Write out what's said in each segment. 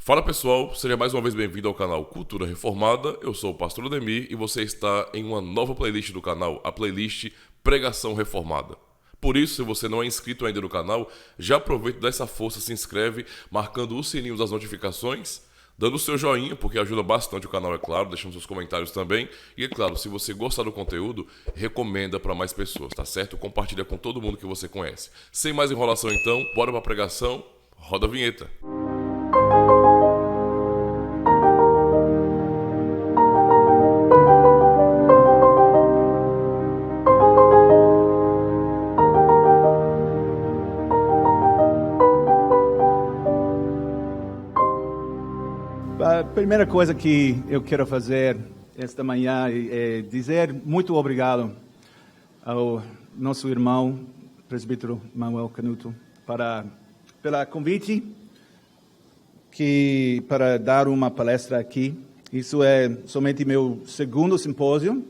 Fala pessoal, seja mais uma vez bem-vindo ao canal Cultura Reformada. Eu sou o Pastor Ademir e você está em uma nova playlist do canal, a playlist Pregação Reformada. Por isso, se você não é inscrito ainda no canal, já aproveita e dá essa força, se inscreve, marcando o sininho das notificações, dando o seu joinha, porque ajuda bastante o canal, é claro, deixando seus comentários também. E é claro, se você gostar do conteúdo, recomenda para mais pessoas, tá certo? Compartilha com todo mundo que você conhece. Sem mais enrolação então, bora pra pregação, roda a vinheta. A primeira coisa que eu quero fazer esta manhã é dizer muito obrigado ao nosso irmão, presbítero Manuel Canuto, pela convite para dar uma palestra aqui. Isso é somente meu segundo simpósio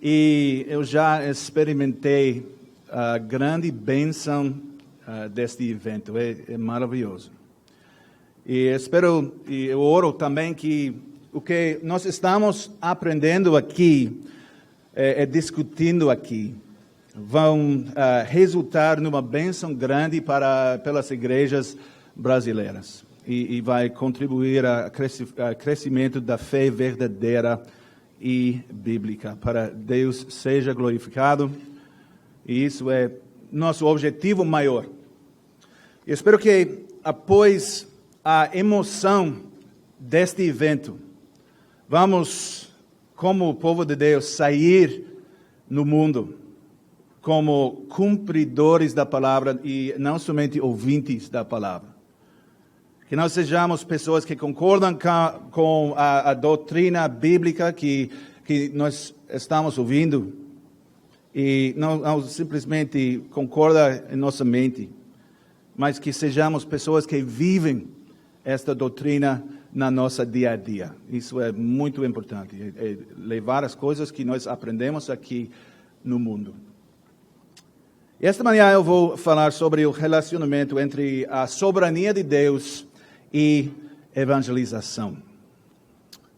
e eu já experimentei a grande bênção deste evento. É maravilhoso. E espero e eu oro também que o que nós estamos aprendendo aqui, discutindo aqui, vão resultar numa bênção grande pelas igrejas brasileiras. E vai contribuir ao crescimento da fé verdadeira e bíblica. Para Deus seja glorificado. E isso é nosso objetivo maior. Eu espero que após a emoção deste evento, vamos, como povo de Deus, sair no mundo como cumpridores da palavra e não somente ouvintes da palavra. Que nós sejamos pessoas que concordam com a doutrina bíblica que nós estamos ouvindo e não simplesmente concorda em nossa mente, mas que sejamos pessoas que vivem esta doutrina na nossa dia a dia. Isso é muito importante, é levar as coisas que nós aprendemos aqui no mundo. Esta manhã eu vou falar sobre o relacionamento entre a soberania de Deus e evangelização.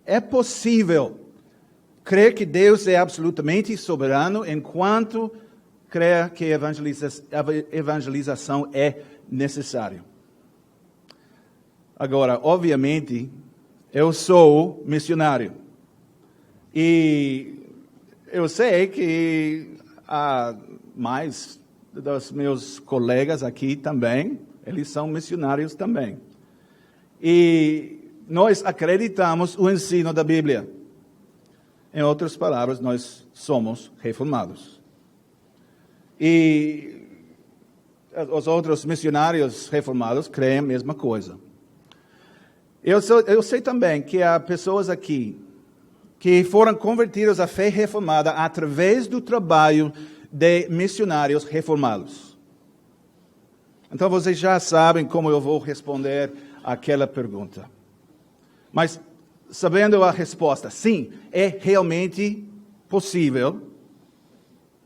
É possível crer que Deus é absolutamente soberano enquanto crer que a evangelização é necessária. Agora, obviamente, eu sou missionário. E eu sei que há mais dos meus colegas aqui também, eles são missionários também. E nós acreditamos o ensino da Bíblia. Em outras palavras, nós somos reformados. E os outros missionários reformados creem a mesma coisa. Eu sei também que há pessoas aqui que foram convertidas à fé reformada através do trabalho de missionários reformados. Então vocês já sabem como eu vou responder àquela pergunta. Mas sabendo a resposta, sim, é realmente possível.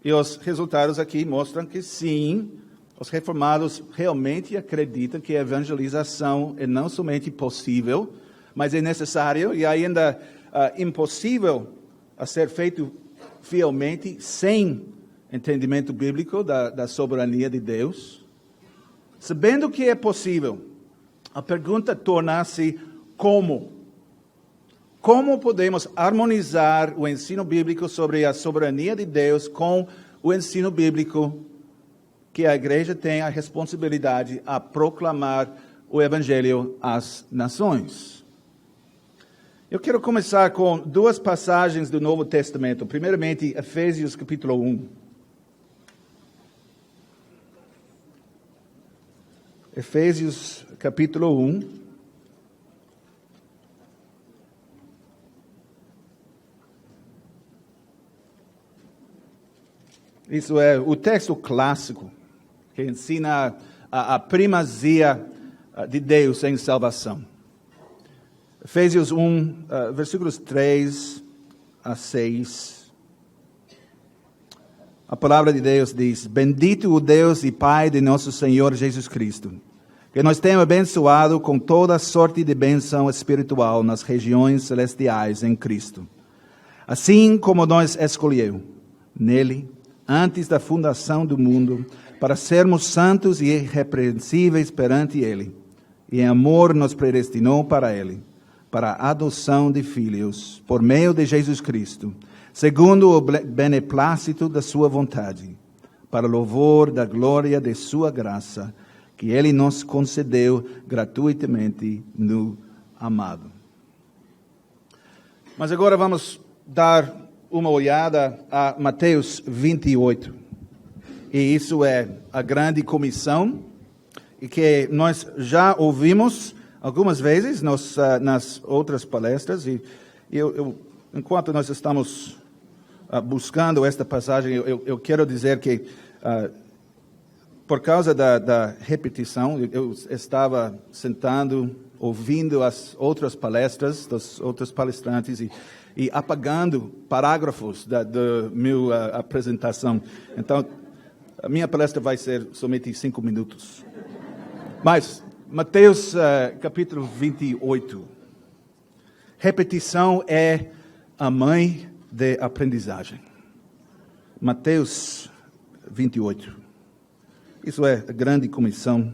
E os resultados aqui mostram que sim, os reformados realmente acreditam que a evangelização é não somente possível, mas é necessário e ainda impossível a ser feito fielmente sem entendimento bíblico da soberania de Deus. Sabendo que é possível, a pergunta torna-se como? Como podemos harmonizar o ensino bíblico sobre a soberania de Deus com o ensino bíblico que a igreja tem a responsabilidade a proclamar o evangelho às nações? Eu quero começar com duas passagens do Novo Testamento. Primeiramente, Efésios capítulo 1. Efésios capítulo 1. Isso é o texto clássico que ensina a primazia de Deus em salvação. Efésios 1, versículos 3 a 6. A palavra de Deus diz: Bendito o Deus e Pai de nosso Senhor Jesus Cristo, que nos tem abençoado com toda sorte de bênção espiritual nas regiões celestiais em Cristo. Assim como nos escolheu nele, antes da fundação do mundo, para sermos santos e irrepreensíveis perante ele, e em amor nos predestinou para ele, para a adoção de filhos, por meio de Jesus Cristo, segundo o beneplácito da sua vontade, para louvor da glória de sua graça, que ele nos concedeu gratuitamente no amado. Mas agora vamos dar uma olhada a Mateus 28. E isso é a grande comissão, e que nós já ouvimos algumas vezes nas outras palestras. E enquanto nós estamos buscando esta passagem, eu quero dizer que por causa da repetição, eu estava sentando, ouvindo as outras palestras dos outros palestrantes e apagando parágrafos da minha apresentação. Então, a minha palestra vai ser somente 5 minutos. Mas, Mateus capítulo 28. Repetição é a mãe de aprendizagem. Mateus 28. Isso é a grande comissão.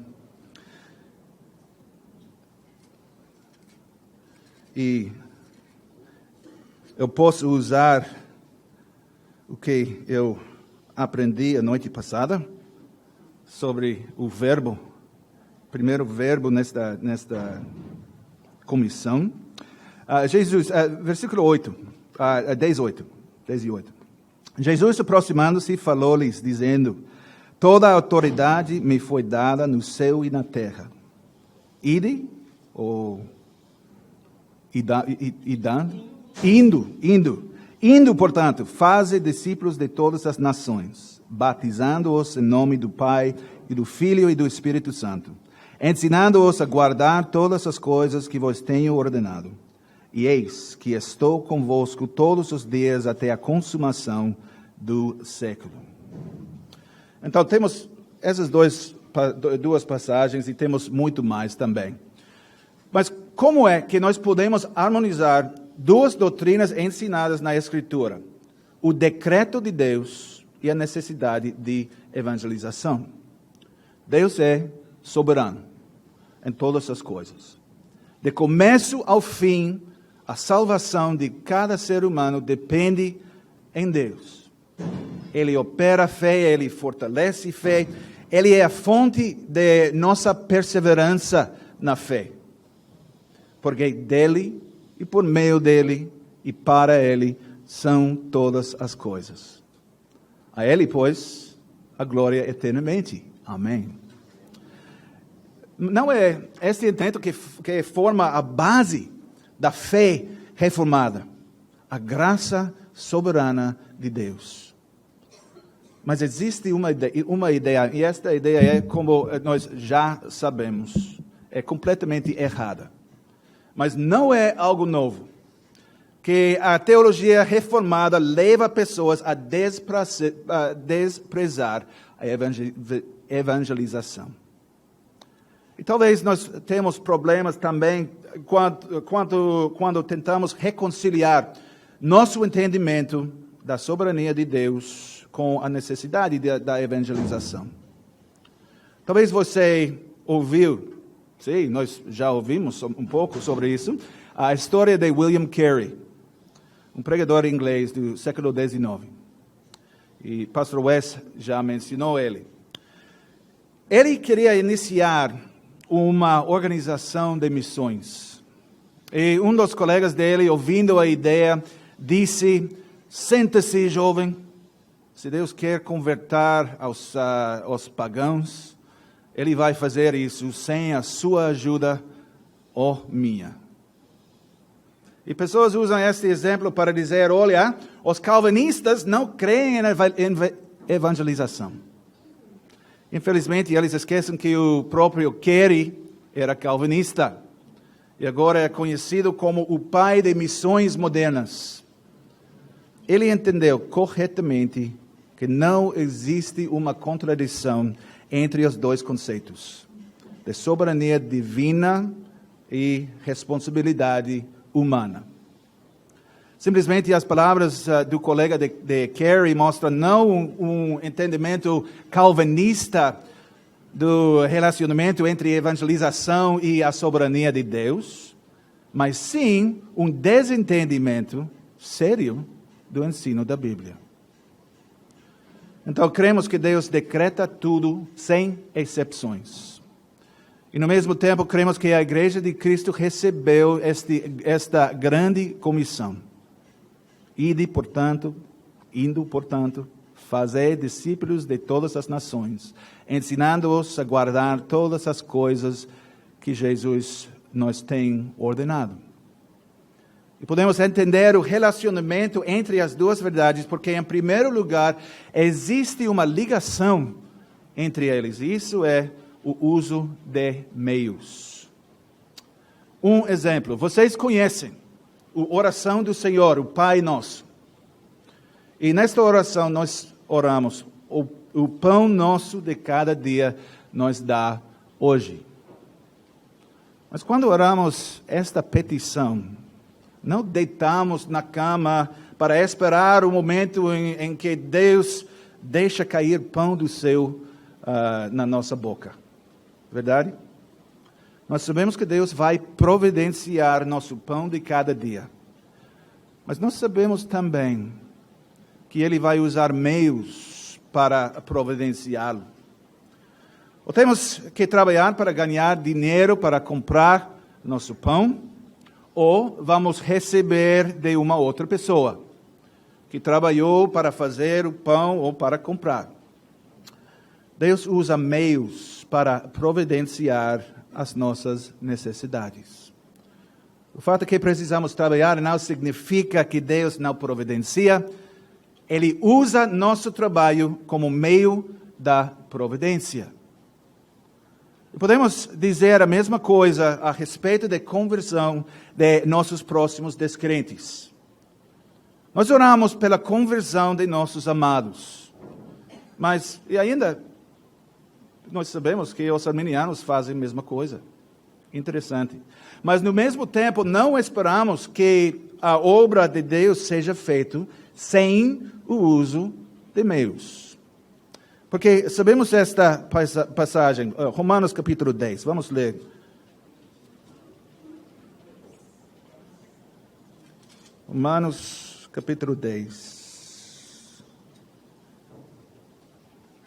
E eu posso usar o que eu aprendi a noite passada sobre o verbo, primeiro verbo nesta comissão. Jesus, versículo 8, 18. Jesus, aproximando-se, falou-lhes, dizendo: toda a autoridade me foi dada no céu e na terra. Indo, portanto, faze discípulos de todas as nações, batizando-os em nome do Pai, e do Filho e do Espírito Santo, ensinando-os a guardar todas as coisas que vos tenho ordenado. E eis que estou convosco todos os dias até a consumação do século. Então, temos essas duas passagens e temos muito mais também. Mas como é que nós podemos harmonizar duas doutrinas ensinadas na Escritura? O decreto de Deus e a necessidade de evangelização. Deus é soberano em todas as coisas. De começo ao fim, a salvação de cada ser humano depende em Deus. Ele opera a fé, Ele fortalece a fé, Ele é a fonte de nossa perseverança na fé. Porque dele e por meio dele e para ele são todas as coisas. A ele, pois, a glória eternamente. Amém. Não é este intento que forma a base da fé reformada, a graça soberana de Deus. Mas existe uma ideia, e esta ideia é, como nós já sabemos, é completamente errada. Mas não é algo novo, que a teologia reformada leva pessoas a desprezar a evangelização. E talvez nós temos problemas também quando tentamos reconciliar nosso entendimento da soberania de Deus com a necessidade da evangelização. Talvez você ouviu, sim, nós já ouvimos um pouco sobre isso, a história de William Carey, um pregador inglês do século XIX. E pastor Wes já mencionou ele. Ele queria iniciar uma organização de missões. E um dos colegas dele, ouvindo a ideia, disse: senta-se, jovem, se Deus quer converter aos pagãos, Ele vai fazer isso sem a sua ajuda ou minha. E pessoas usam este exemplo para dizer: olha, os calvinistas não creem em evangelização. Infelizmente, eles esquecem que o próprio Carey era calvinista. E agora é conhecido como o pai de missões modernas. Ele entendeu corretamente que não existe uma contradição entre os dois conceitos. de soberania divina e responsabilidade humana. Simplesmente as palavras do colega de Kerry mostram não um entendimento calvinista do relacionamento entre evangelização e a soberania de Deus, mas sim um desentendimento sério do ensino da Bíblia. Então, cremos que Deus decreta tudo sem exceções. E, no mesmo tempo, cremos que a Igreja de Cristo recebeu esta grande comissão. Indo, portanto, fazer discípulos de todas as nações, ensinando-os a guardar todas as coisas que Jesus nos tem ordenado. E podemos entender o relacionamento entre as duas verdades, porque, em primeiro lugar, existe uma ligação entre eles. Isso é o uso de meios. Um exemplo, vocês conhecem a oração do Senhor, o Pai Nosso. E nesta oração nós oramos, o pão nosso de cada dia nos dá hoje. Mas quando oramos esta petição, não deitamos na cama para esperar o momento em que Deus deixa cair pão do céu na nossa boca. Verdade? Nós sabemos que Deus vai providenciar nosso pão de cada dia. Mas nós sabemos também que Ele vai usar meios para providenciá-lo. Ou temos que trabalhar para ganhar dinheiro para comprar nosso pão, ou vamos receber de uma outra pessoa que trabalhou para fazer o pão ou para comprar. Deus usa meios para providenciar as nossas necessidades. O fato que precisamos trabalhar não significa que Deus não providencia. Ele usa nosso trabalho como meio da providência. E podemos dizer a mesma coisa a respeito da conversão de nossos próximos descrentes. Nós oramos pela conversão de nossos amados. Mas, e ainda, nós sabemos que os arminianos fazem a mesma coisa. Interessante. Mas, no mesmo tempo, não esperamos que a obra de Deus seja feita sem o uso de meios. Porque sabemos esta passagem, Romanos capítulo 10, vamos ler. Romanos capítulo 10,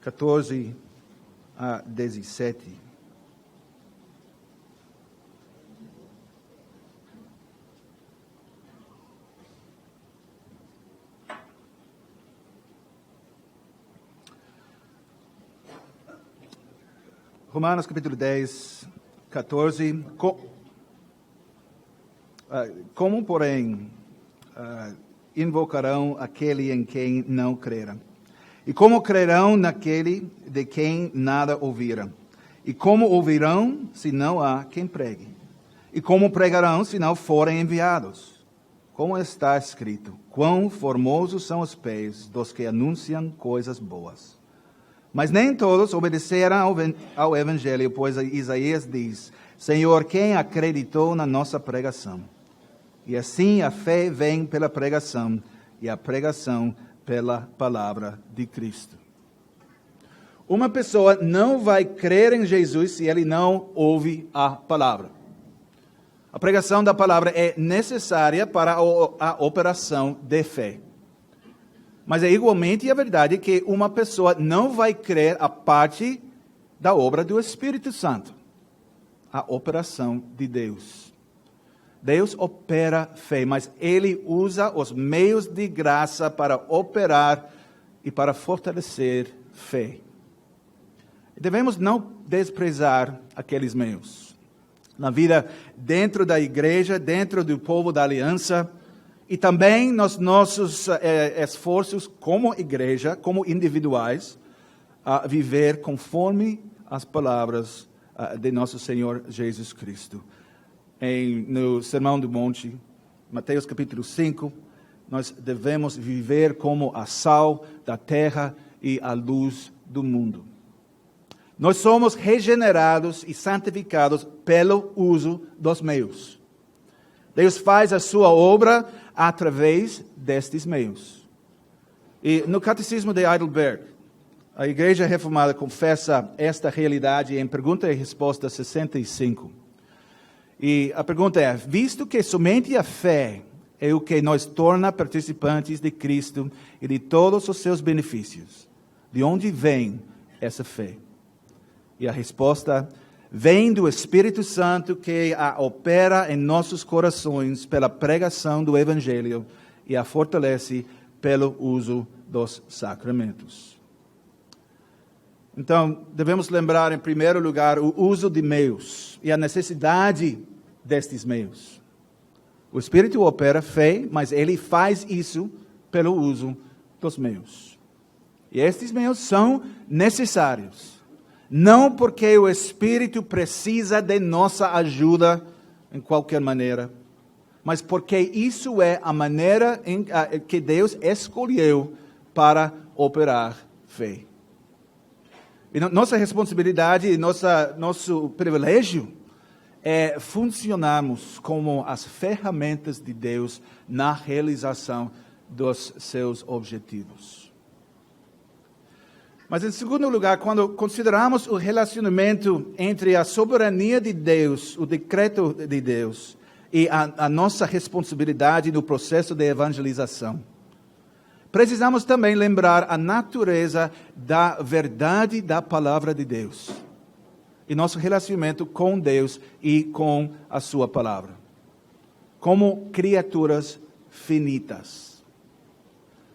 14 a 17. Romanos capítulo 10, 14. Como, porém, invocarão aquele em quem não creram? E como crerão naquele de quem nada ouviram? E como ouvirão se não há quem pregue? E como pregarão se não forem enviados? Como está escrito: quão formosos são os pés dos que anunciam coisas boas. Mas nem todos obedeceram ao Evangelho, pois Isaías diz: Senhor, quem acreditou na nossa pregação? E assim a fé vem pela pregação, e a pregação pela palavra de Cristo. Uma pessoa não vai crer em Jesus se ele não ouve a palavra. A pregação da palavra é necessária para a operação de fé. Mas é igualmente a verdade que uma pessoa não vai crer a parte da obra do Espírito Santo, a operação de Deus. Deus opera fé, mas Ele usa os meios de graça para operar e para fortalecer fé. Devemos não desprezar aqueles meios. Na vida dentro da igreja, dentro do povo da aliança, e também nos nossos esforços como igreja, como individuais, a viver conforme as palavras de nosso Senhor Jesus Cristo. No Sermão do Monte, Mateus capítulo 5, nós devemos viver como a sal da terra e a luz do mundo. Nós somos regenerados e santificados pelo uso dos meios. Deus faz a sua obra através destes meios. E no Catecismo de Heidelberg, a Igreja Reformada confessa esta realidade em Pergunta e Resposta 65. E a pergunta é: visto que somente a fé é o que nos torna participantes de Cristo e de todos os seus benefícios, de onde vem essa fé? E a resposta: vem do Espírito Santo que a opera em nossos corações pela pregação do Evangelho e a fortalece pelo uso dos sacramentos. Então, devemos lembrar, em primeiro lugar, o uso de meios e a necessidade destes meios. O Espírito opera fé, mas ele faz isso pelo uso dos meios. E estes meios são necessários. Não porque o Espírito precisa de nossa ajuda em qualquer maneira, mas porque isso é a maneira que Deus escolheu para operar fé. E nossa responsabilidade e nosso privilégio é funcionarmos como as ferramentas de Deus na realização dos seus objetivos. Mas, em segundo lugar, quando consideramos o relacionamento entre a soberania de Deus, o decreto de Deus, e a nossa responsabilidade no processo de evangelização, precisamos também lembrar a natureza da verdade da palavra de Deus e nosso relacionamento com Deus e com a sua palavra, como criaturas finitas.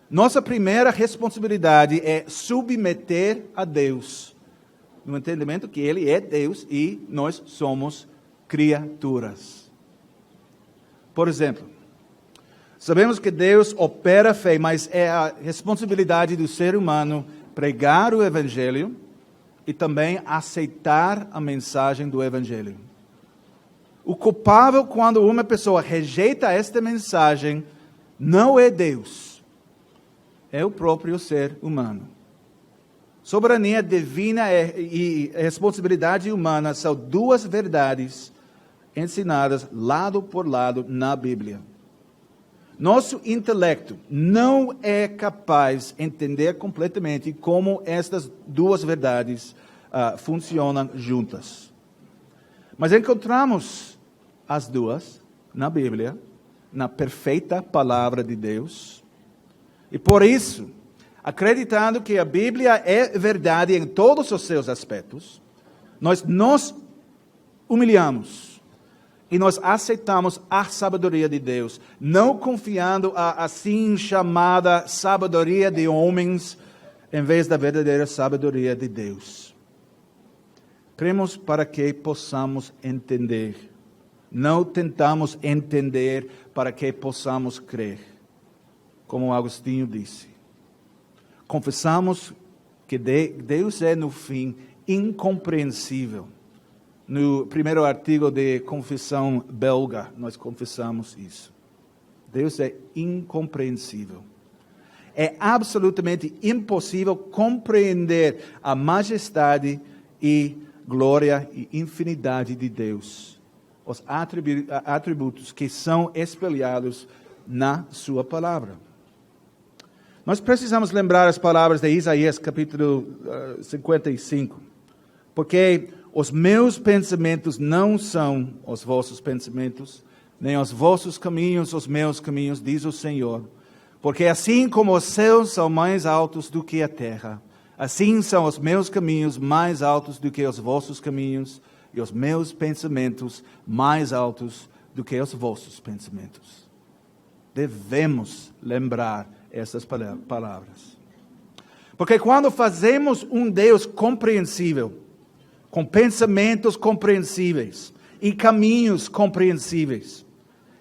Nossa primeira responsabilidade é submeter a Deus, no entendimento que Ele é Deus e nós somos criaturas. Por exemplo, sabemos que Deus opera a fé, mas é a responsabilidade do ser humano pregar o Evangelho e também aceitar a mensagem do Evangelho. O culpável quando uma pessoa rejeita esta mensagem não é Deus, é o próprio ser humano. Soberania divina e responsabilidade humana são duas verdades ensinadas lado por lado na Bíblia. Nosso intelecto não é capaz de entender completamente como estas duas verdades funcionam juntas. Mas encontramos as duas na Bíblia, na perfeita palavra de Deus. E por isso, acreditando que a Bíblia é verdade em todos os seus aspectos, nós nos humilhamos e nós aceitamos a sabedoria de Deus, não confiando a assim chamada sabedoria de homens, em vez da verdadeira sabedoria de Deus. Cremos para que possamos entender. Não tentamos entender para que possamos crer. Como Agostinho disse. Confessamos que Deus é, no fim, incompreensível. No primeiro artigo de confissão belga, nós confessamos isso. Deus é incompreensível. É absolutamente impossível compreender a majestade e glória e infinidade de Deus. Os atributos que são espelhados na sua palavra. Nós precisamos lembrar as palavras de Isaías, capítulo 55. Porque os meus pensamentos não são os vossos pensamentos, nem os vossos caminhos os meus caminhos, diz o Senhor. Porque assim como os céus são mais altos do que a terra, assim são os meus caminhos mais altos do que os vossos caminhos, e os meus pensamentos mais altos do que os vossos pensamentos. Devemos lembrar essas palavras. Porque quando fazemos um Deus compreensível, com pensamentos compreensíveis e caminhos compreensíveis,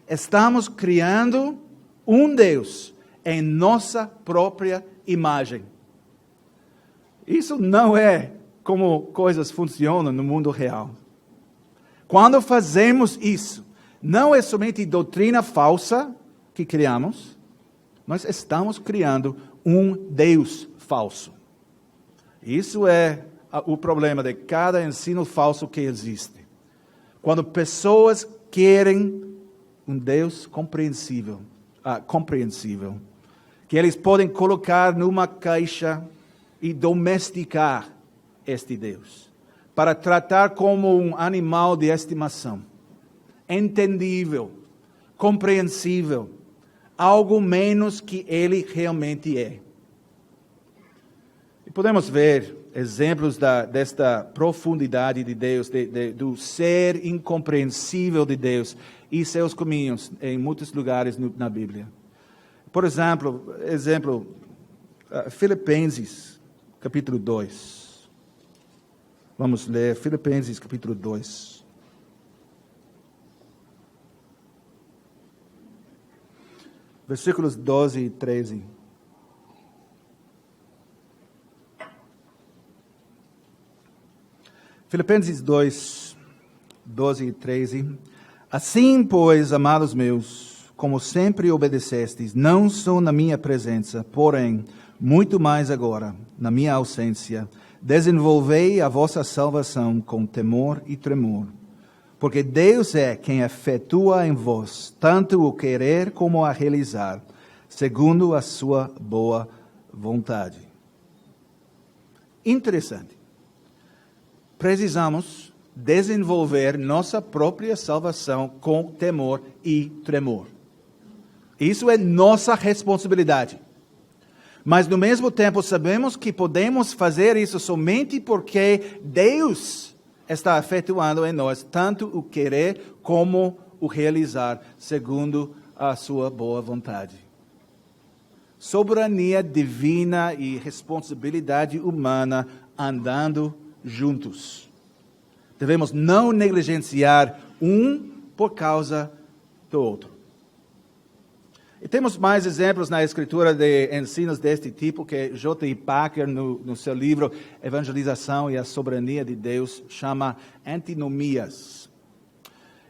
estamos criando um Deus em nossa própria imagem. Isso não é como coisas funcionam no mundo real. Quando fazemos isso, não é somente doutrina falsa que criamos, nós estamos criando um Deus falso. Isso é o problema de cada ensino falso que existe. Quando pessoas querem um Deus compreensível, que eles podem colocar numa caixa e domesticar este Deus, para tratar como um animal de estimação, entendível, compreensível, algo menos que ele realmente é. E podemos ver exemplos desta profundidade de Deus, do ser incompreensível de Deus e seus caminhos em muitos lugares na Bíblia. Por exemplo, Filipenses, capítulo 2. Vamos ler Filipenses, capítulo 2. Versículos 12 e 13. Filipenses 2, 12 e 13. Assim, pois, amados meus, como sempre obedecestes, não só na minha presença, porém, muito mais agora, na minha ausência, desenvolvei a vossa salvação com temor e tremor. Porque Deus é quem efetua em vós tanto o querer como a realizar, segundo a sua boa vontade. Interessante. Precisamos desenvolver nossa própria salvação com temor e tremor. Isso é nossa responsabilidade. Mas, no mesmo tempo, sabemos que podemos fazer isso somente porque Deus está efetuando em nós tanto o querer como o realizar, segundo a sua boa vontade. Soberania divina e responsabilidade humana andando juntos. Devemos não negligenciar um por causa do outro. E temos mais exemplos na Escritura de ensinos deste tipo que J.I. Packer, no seu livro Evangelização e a Soberania de Deus, chama antinomias.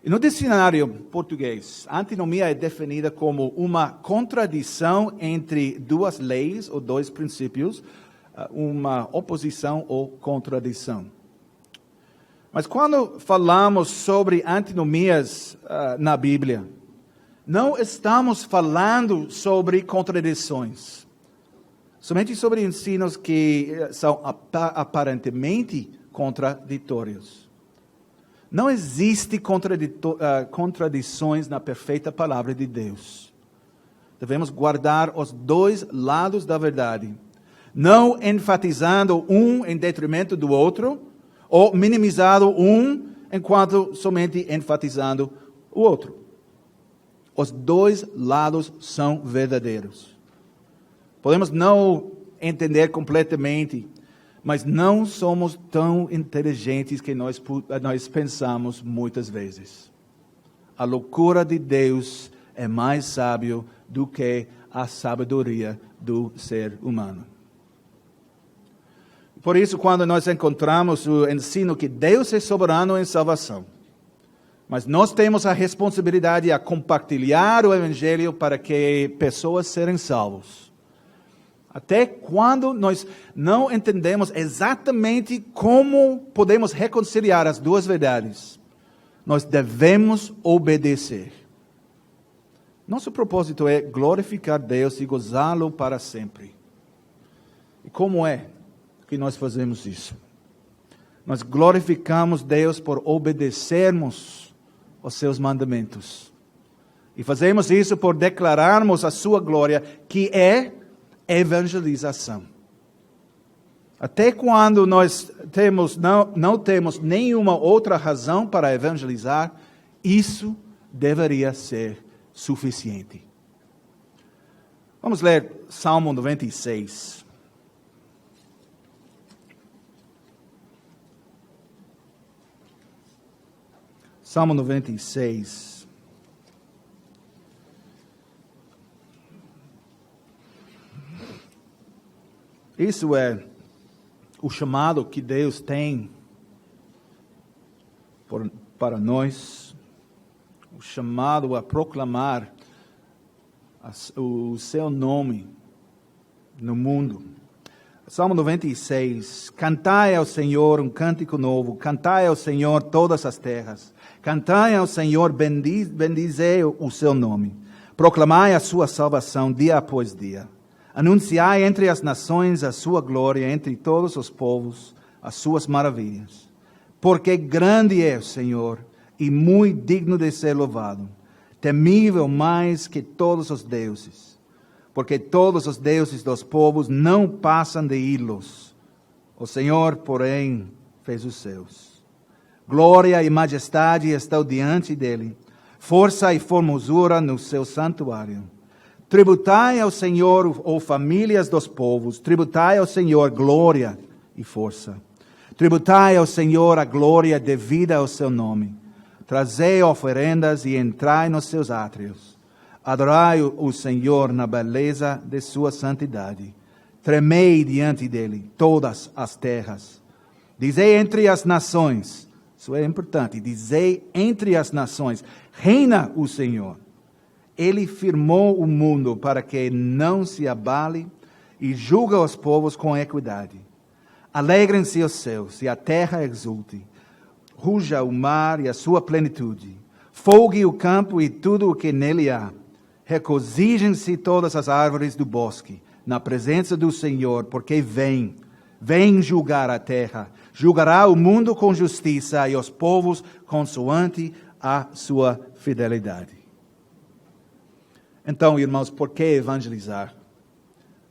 E no dicionário português, antinomia é definida como uma contradição entre duas leis ou dois princípios, uma oposição ou contradição. Mas quando falamos sobre antinomias na Bíblia, não estamos falando sobre contradições, somente sobre ensinos que são aparentemente contraditórios. Não existe contradições na perfeita palavra de Deus. Devemos guardar os dois lados da verdade, não enfatizando um em detrimento do outro, ou minimizando um enquanto somente enfatizando o outro. Os dois lados são verdadeiros. Podemos não entender completamente, mas não somos tão inteligentes que nós pensamos muitas vezes. A loucura de Deus é mais sábio do que a sabedoria do ser humano. Por isso, quando nós encontramos o ensino que Deus é soberano em salvação, mas nós temos a responsabilidade de compartilhar o Evangelho para que pessoas sejam salvos. Até quando nós não entendemos exatamente como podemos reconciliar as duas verdades, nós devemos obedecer. Nosso propósito é glorificar Deus e gozá-lo para sempre. E como é que nós fazemos isso? Nós glorificamos Deus por obedecermos os seus mandamentos. E fazemos isso por declararmos a sua glória, que é evangelização. Até quando nós não temos nenhuma outra razão para evangelizar, isso deveria ser suficiente. Vamos ler Salmo 96. Salmo 96. Isso é o chamado que Deus tem para nós, o chamado a proclamar o seu nome no mundo. Salmo 96. Cantai ao Senhor um cântico novo, cantai ao Senhor todas as terras. Cantai ao Senhor, bendizei o seu nome. Proclamai a sua salvação dia após dia. Anunciai entre as nações a sua glória, entre todos os povos as suas maravilhas. Porque grande é o Senhor e muito digno de ser louvado, temível mais que todos os deuses. Porque todos os deuses dos povos não passam de ídolos. O Senhor, porém, fez os seus. Glória e majestade estão diante dele, força e formosura no seu santuário. Tributai ao Senhor, ó famílias dos povos, tributai ao Senhor glória e força. Tributai ao Senhor a glória devida ao seu nome. Trazei oferendas e entrai nos seus átrios. Adorai o Senhor na beleza de sua santidade. Tremei diante dele todas as terras. Dizei entre as nações, isso é importante, dizei entre as nações, reina o Senhor. Ele firmou o mundo para que não se abale e julga os povos com equidade. Alegrem-se os céus e a terra exulte. Ruja o mar e a sua plenitude. Folgue o campo e tudo o que nele há. Regozijem-se todas as árvores do bosque, na presença do Senhor, porque vem julgar a terra, julgará o mundo com justiça e os povos consoante a sua fidelidade. Então, irmãos, por que evangelizar?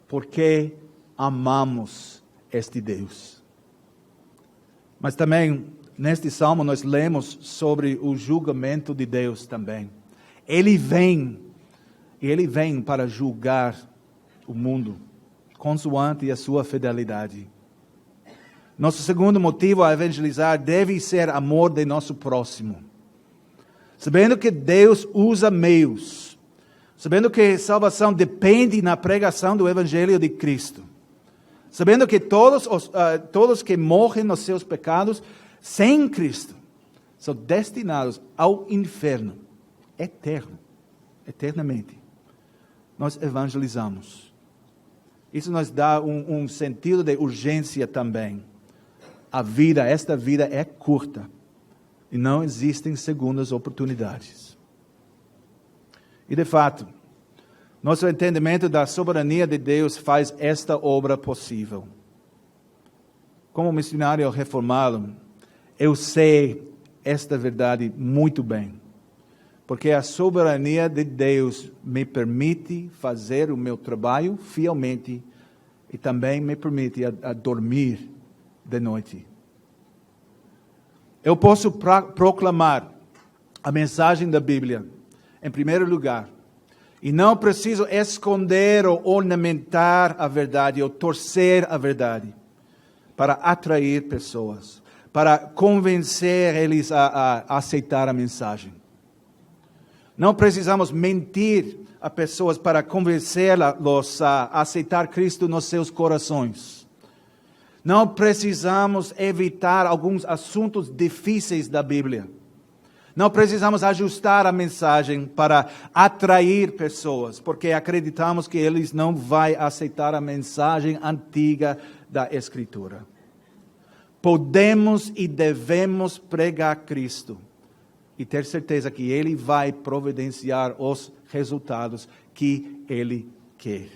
Porque amamos este Deus. Mas também, neste salmo, nós lemos sobre o julgamento de Deus também. Ele vem para julgar o mundo, consoante a sua fidelidade. Nosso segundo motivo a evangelizar deve ser amor de nosso próximo. Sabendo que Deus usa meios, sabendo que salvação depende na pregação do Evangelho de Cristo, sabendo que todos que morrem nos seus pecados sem Cristo são destinados ao inferno eternamente. Nós evangelizamos. Isso nos dá um sentido de urgência também. Esta vida é curta e não existem segundas oportunidades. E de fato, nosso entendimento da soberania de Deus faz esta obra possível. Como missionário reformado, eu sei esta verdade muito bem. Porque a soberania de Deus me permite fazer o meu trabalho fielmente e também me permite a dormir de noite. Eu posso proclamar a mensagem da Bíblia, em primeiro lugar, e não preciso esconder ou ornamentar a verdade ou torcer a verdade para atrair pessoas, para convencer eles a aceitar a mensagem. Não precisamos mentir a pessoas para convencê-los a aceitar Cristo nos seus corações. Não precisamos evitar alguns assuntos difíceis da Bíblia. Não precisamos ajustar a mensagem para atrair pessoas, porque acreditamos que eles não vão aceitar a mensagem antiga da Escritura. Podemos e devemos pregar Cristo e ter certeza que Ele vai providenciar os resultados que Ele quer.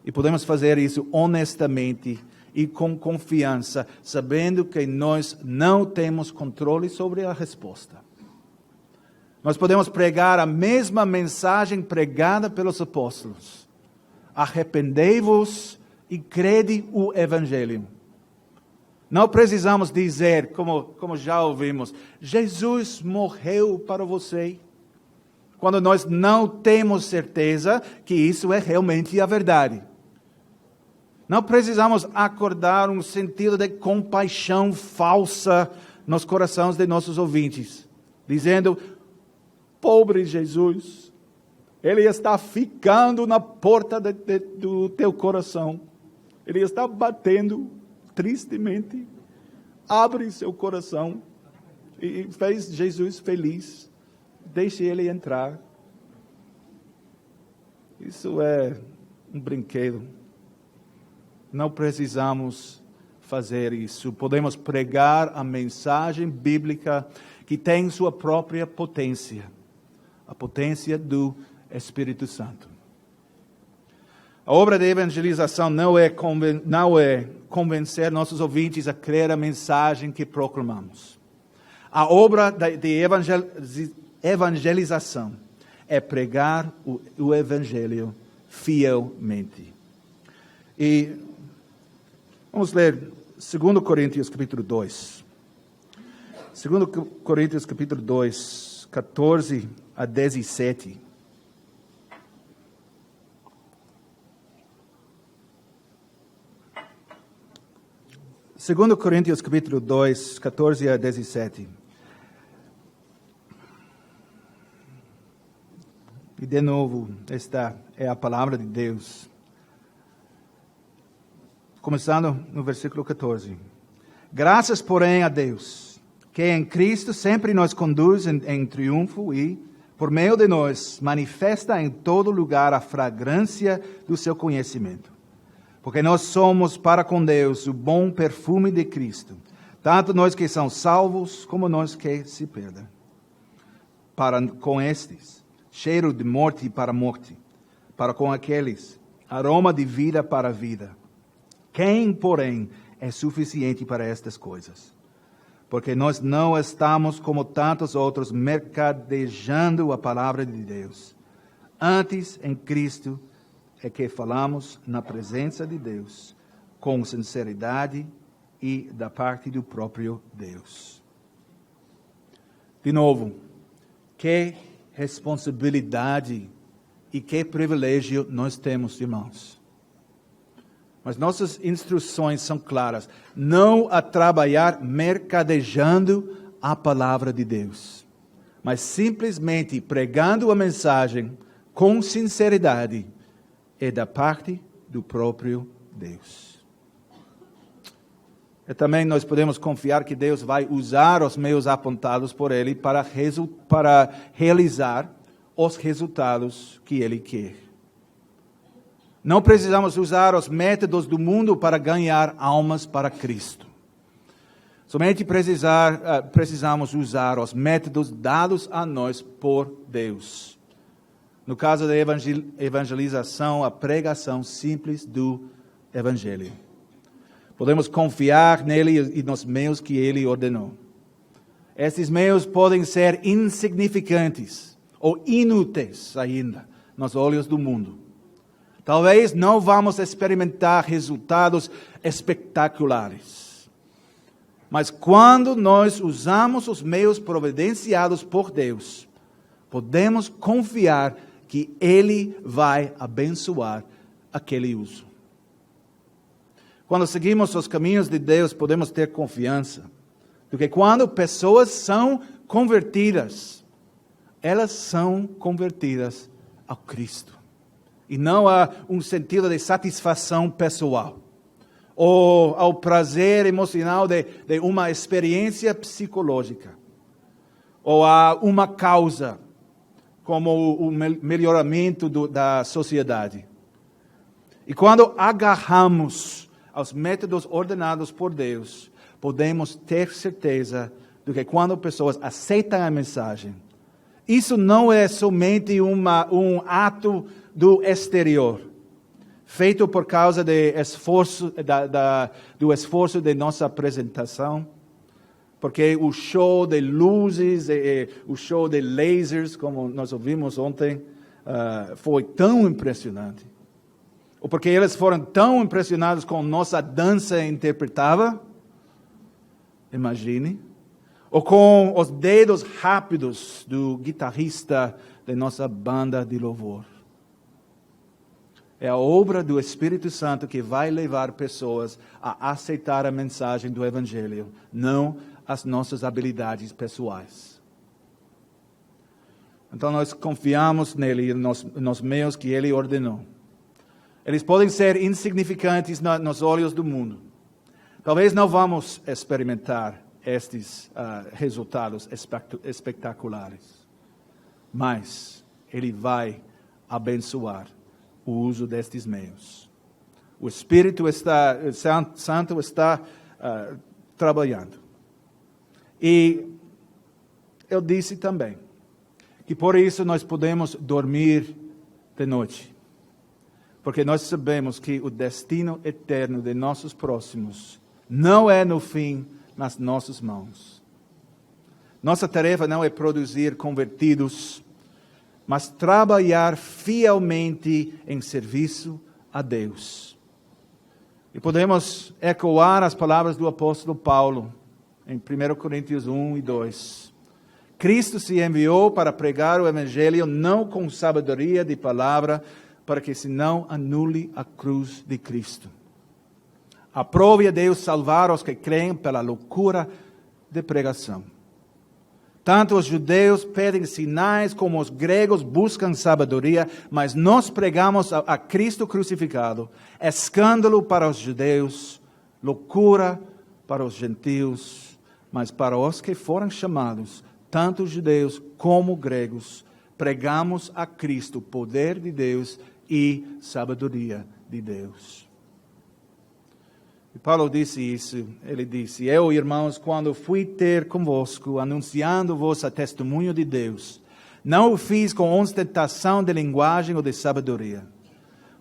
E podemos fazer isso honestamente e com confiança, sabendo que nós não temos controle sobre a resposta. Nós podemos pregar a mesma mensagem pregada pelos apóstolos. Arrependei-vos e crede o Evangelho. Não precisamos dizer, como já ouvimos, Jesus morreu para você. Quando nós não temos certeza que isso é realmente a verdade. Não precisamos acordar um sentido de compaixão falsa nos corações de nossos ouvintes, dizendo, pobre Jesus, Ele está ficando na porta do teu coração. Ele está batendo tristemente. Abre seu coração e fez Jesus feliz. Deixe Ele entrar. Isso é um brinquedo. não precisamos fazer isso. Podemos pregar a mensagem bíblica que tem sua própria potência, a potência do Espírito Santo. A obra de evangelização não é convencer nossos ouvintes a crer a mensagem que proclamamos. A obra de evangelização é pregar o Evangelho fielmente. E vamos ler 2 Coríntios capítulo 2. 2 Coríntios capítulo 2, 14 a 17. 2 Coríntios capítulo 2, 14 a 17. E de novo, esta é a palavra de Deus. Começando no versículo 14. Graças, porém, a Deus, que em Cristo sempre nos conduz em triunfo e, por meio de nós, manifesta em todo lugar a fragrância do seu conhecimento. Porque nós somos para com Deus o bom perfume de Cristo, tanto nós que são salvos, como nós que se perdem. Para com estes, cheiro de morte para morte, para com aqueles, aroma de vida para vida. Quem, porém, é suficiente para estas coisas? Porque nós não estamos como tantos outros mercadejando a palavra de Deus. Antes, em Cristo, é que falamos na presença de Deus, com sinceridade e da parte do próprio Deus. De novo, que responsabilidade e que privilégio nós temos, irmãos. Mas nossas instruções são claras. Não a trabalhar mercadejando a palavra de Deus, mas simplesmente pregando a mensagem com sinceridade e da parte do próprio Deus. E também nós podemos confiar que Deus vai usar os meios apontados por Ele para realizar os resultados que Ele quer. Não precisamos usar os métodos do mundo para ganhar almas para Cristo. Somente precisamos usar os métodos dados a nós por Deus. No caso da evangelização, a pregação simples do Evangelho. Podemos confiar nele e nos meios que ele ordenou. Esses meios podem ser insignificantes ou inúteis ainda nos olhos do mundo. Talvez não vamos experimentar resultados espetaculares. Mas quando nós usamos os meios providenciados por Deus, podemos confiar que Ele vai abençoar aquele uso. Quando seguimos os caminhos de Deus, podemos ter confiança de que quando pessoas são convertidas, elas são convertidas ao Cristo. E não a um sentido de satisfação pessoal, ou ao prazer emocional de uma experiência psicológica, ou a uma causa, como o melhoramento da sociedade. E quando agarramos aos métodos ordenados por Deus, podemos ter certeza de que quando pessoas aceitam a mensagem, isso não é somente um ato do exterior, feito por causa do esforço de nossa apresentação, porque o show de luzes, o show de lasers, como nós ouvimos ontem, foi tão impressionante. Ou porque eles foram tão impressionados com nossa dança interpretada, imagine. Ou com os dedos rápidos do guitarrista de nossa banda de louvor. É a obra do Espírito Santo que vai levar pessoas a aceitar a mensagem do Evangelho, não as nossas habilidades pessoais. Então nós confiamos nele e nos meios que ele ordenou. Eles podem ser insignificantes nos olhos do mundo. Talvez não vamos experimentar estes resultados espetaculares, mas ele vai abençoar o uso destes meios. O Espírito Santo está trabalhando. E eu disse também que por isso nós podemos dormir de noite. Porque nós sabemos que o destino eterno de nossos próximos não é no fim nas nossas mãos. Nossa tarefa não é produzir convertidos, mas trabalhar fielmente em serviço a Deus. E podemos ecoar as palavras do apóstolo Paulo em 1 Coríntios 1 e 2. Cristo se enviou para pregar o Evangelho não com sabedoria de palavra, para que se não anule a cruz de Cristo. Aprove a Deus salvar os que creem pela loucura de pregação. Tanto os judeus pedem sinais como os gregos buscam sabedoria, mas nós pregamos a Cristo crucificado, escândalo para os judeus, loucura para os gentios, mas para os que foram chamados, tanto judeus como gregos, pregamos a Cristo, poder de Deus e sabedoria de Deus. E Paulo disse isso, ele disse: eu, irmãos, quando fui ter convosco, anunciando-vos a testemunho de Deus, não o fiz com ostentação de linguagem ou de sabedoria,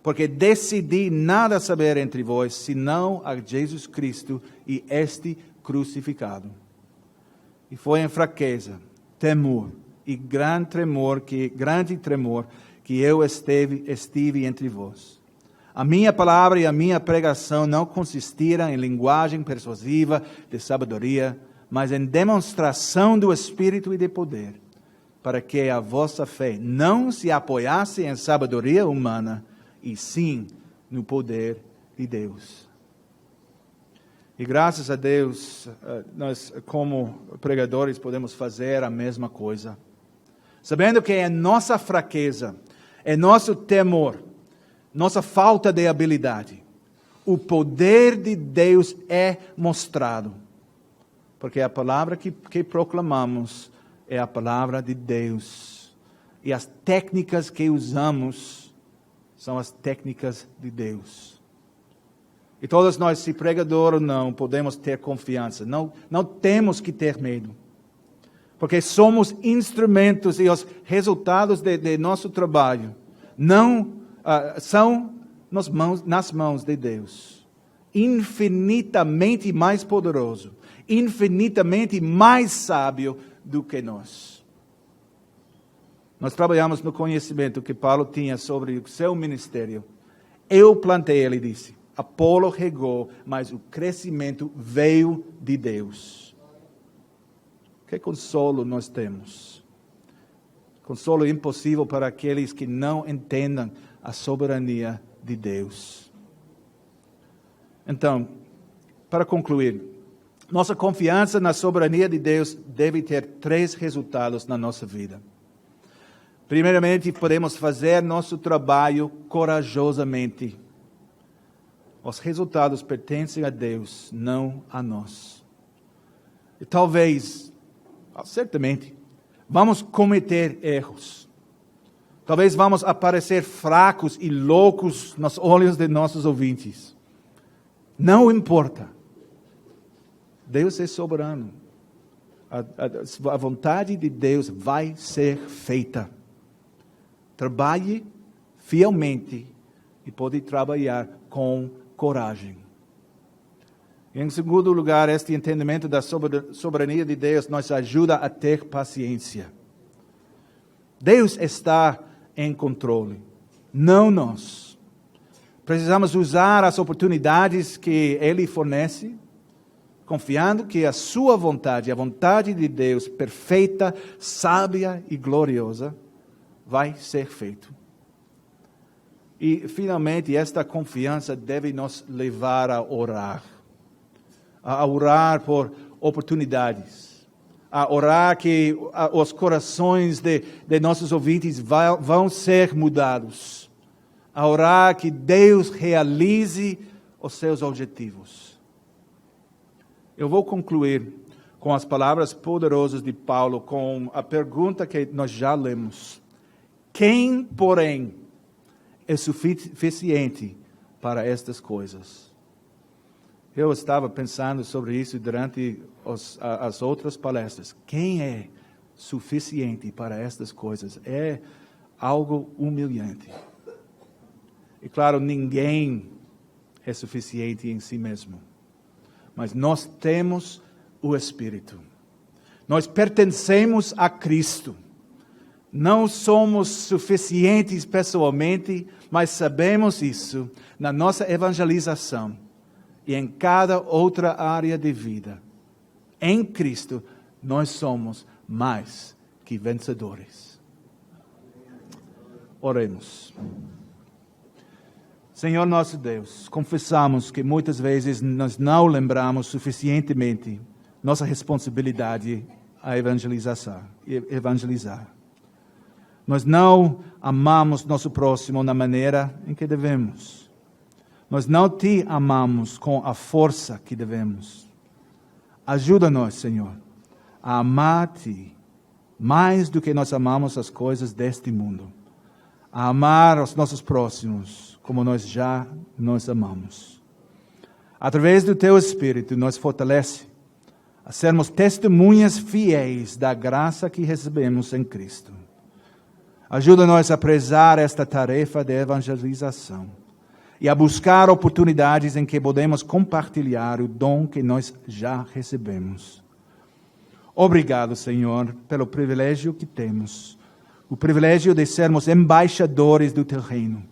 porque decidi nada saber entre vós, senão a Jesus Cristo e este crucificado. E foi em fraqueza, temor e grande tremor que eu estive entre vós. A minha palavra e a minha pregação não consistiram em linguagem persuasiva de sabedoria, mas em demonstração do Espírito e de poder, para que a vossa fé não se apoiasse em sabedoria humana, e sim no poder de Deus. E graças a Deus, nós como pregadores podemos fazer a mesma coisa, sabendo que é nossa fraqueza, é nosso temor, nossa falta de habilidade, o poder de Deus é mostrado. Porque a palavra que proclamamos é a palavra de Deus. E as técnicas que usamos são as técnicas de Deus. E todos nós, se pregador ou não, podemos ter confiança. Não temos que ter medo. Porque somos instrumentos e os resultados de nosso trabalho são nas mãos de Deus. Infinitamente mais poderoso, infinitamente mais sábio do que nós. Nós trabalhamos no conhecimento que Paulo tinha sobre o seu ministério. Eu plantei, ele disse. Apolo regou, mas o crescimento veio de Deus. Que consolo nós temos. Consolo impossível para aqueles que não entendam a soberania de Deus. Então, para concluir, nossa confiança na soberania de Deus deve ter 3 resultados na nossa vida. Primeiramente, podemos fazer nosso trabalho corajosamente. Os resultados pertencem a Deus, não a nós. E talvez, certamente, vamos cometer erros. Talvez vamos aparecer fracos e loucos nos olhos de nossos ouvintes. Não importa. Deus é soberano. A vontade de Deus vai ser feita. Trabalhe fielmente e pode trabalhar com coragem. Em segundo lugar, este entendimento da soberania de Deus nos ajuda a ter paciência. Deus está em controle, não nós. Precisamos usar as oportunidades que Ele fornece, confiando que a sua vontade, a vontade de Deus, perfeita, sábia e gloriosa, vai ser feita. E, finalmente, esta confiança deve nos levar a orar por oportunidades, a orar que os corações de nossos ouvintes vão ser mudados, a orar que Deus realize os seus objetivos. Eu vou concluir com as palavras poderosas de Paulo, com a pergunta que nós já lemos. Quem, porém, é suficiente para estas coisas. Eu estava pensando sobre isso durante as outras palestras. Quem é suficiente para estas coisas? É algo humilhante. E claro, ninguém é suficiente em si mesmo. Mas nós temos o Espírito. Nós pertencemos a Cristo. Não somos suficientes pessoalmente, mas sabemos isso na nossa evangelização e em cada outra área de vida. Em Cristo, nós somos mais que vencedores. Oremos. Senhor nosso Deus, confessamos que muitas vezes nós não lembramos suficientemente nossa responsabilidade a evangelizar. Nós não amamos nosso próximo da maneira em que devemos. Nós não te amamos com a força que devemos. Ajuda-nos, Senhor, a amar-te mais do que nós amamos as coisas deste mundo. A amar os nossos próximos como nós já nos amamos. Através do Teu Espírito, nos fortalece a sermos testemunhas fiéis da graça que recebemos em Cristo. Ajuda-nos a prezar esta tarefa de evangelização e a buscar oportunidades em que podemos compartilhar o dom que nós já recebemos. Obrigado, Senhor, pelo privilégio que temos, o privilégio de sermos embaixadores do Teu reino.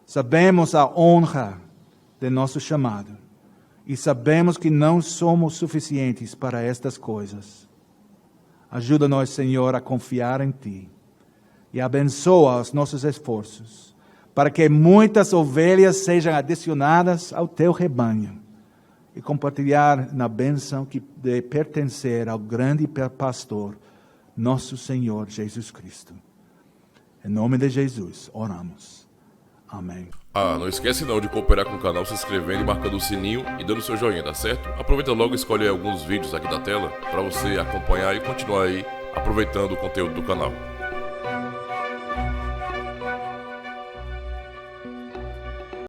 Sabemos a honra de nosso chamado e sabemos que não somos suficientes para estas coisas. Ajuda-nos, Senhor, a confiar em Ti e abençoa os nossos esforços para que muitas ovelhas sejam adicionadas ao Teu rebanho e compartilhar na bênção de pertencer ao grande pastor, nosso Senhor Jesus Cristo. Em nome de Jesus, oramos. Amém. Não esquece não de cooperar com o canal se inscrevendo e marcando o sininho e dando seu joinha, tá certo? Aproveita logo e escolhe alguns vídeos aqui da tela para você acompanhar e continuar aí aproveitando o conteúdo do canal.